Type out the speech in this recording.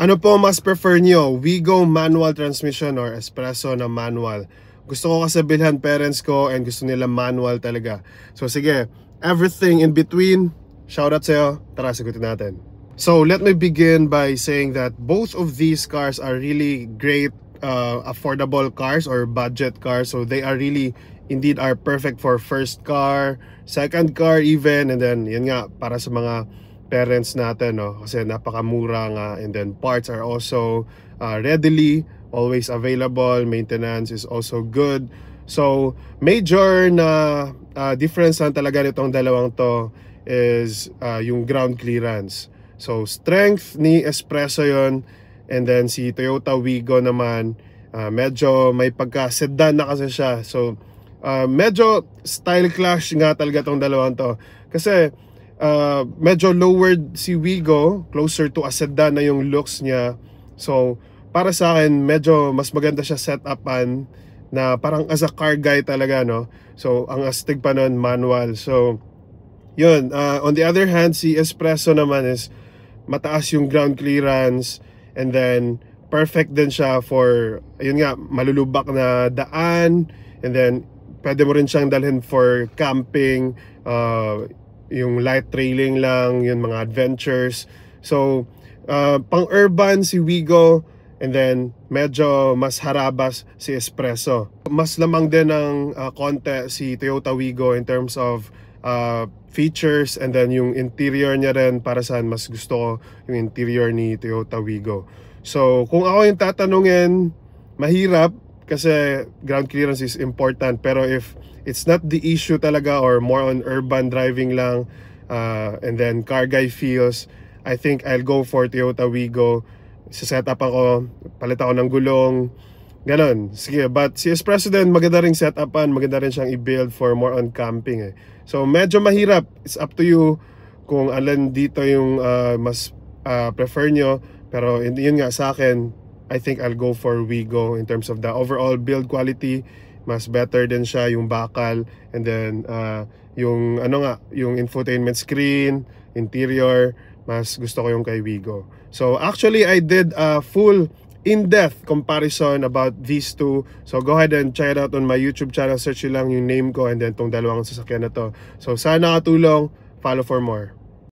Ano po mas prefer nyo? Wigo manual transmission or Espresso na manual? Gusto ko kasi bilhan parents ko and gusto nila manual talaga. So sige, everything in between, shoutout sa'yo. Tara, sagutin natin. So let me begin by saying that both of these cars are really great affordable cars or budget cars. So they are really indeed are perfect for first car, second car even, and then yun nga para sa mga parents natin, no, kasi napakamura nga, and then parts are also readily always available, maintenance is also good. So major na difference lang talaga nitong dalawang to is yung ground clearance. So strength ni Espresso yon, and then si Toyota Wigo naman medyo may pagka sedan na kasi siya. So medyo style clash nga talaga tong dalawang to, kasi medyo lowered si Wigo, closer to a sedan na yung looks niya. So para sa akin medyo mas maganda siya setupan, na parang as a car guy talaga, no. So ang astig pa nun manual. So yun, on the other hand, si Espresso naman is mataas yung ground clearance, and then perfect din siya for, ayun nga, malulubak na daan, and then pwede mo rin siyang dalhin for camping, yung light trailing lang, yung mga adventures. So pang urban si Wigo, and then medyo mas harabas si Espresso. Mas lamang din ng konti si Toyota Wigo in terms of features, and then yung interior niya rin, para saan mas gusto ko yung interior ni Toyota Wigo. So kung ako yung tatanungin, mahirap kasi ground clearance is important, pero if it's not the issue talaga, or more on urban driving lang, and then car guy feels, I think I'll go for Toyota Wigo. Sa setup ako, palit ako ng gulong, ganon. Sige, but si Espresso din maganda ring setupan, maganda rin siyang i-build for more on camping eh. So medyo mahirap, it's up to you kung alin dito yung mas prefer nyo. Pero yun nga, sa akin, I think I'll go for Wigo in terms of the overall build quality. Mas better din siya, yung bakal, and then yung ano nga, yung infotainment screen, interior, mas gusto ko yung kay Wigo. So actually I did a full in-depth comparison about these two. So go ahead and check it out on my YouTube channel. Search lang yung name ko and then tong dalawang sasakyan na to. So sana nakatulong. Follow for more.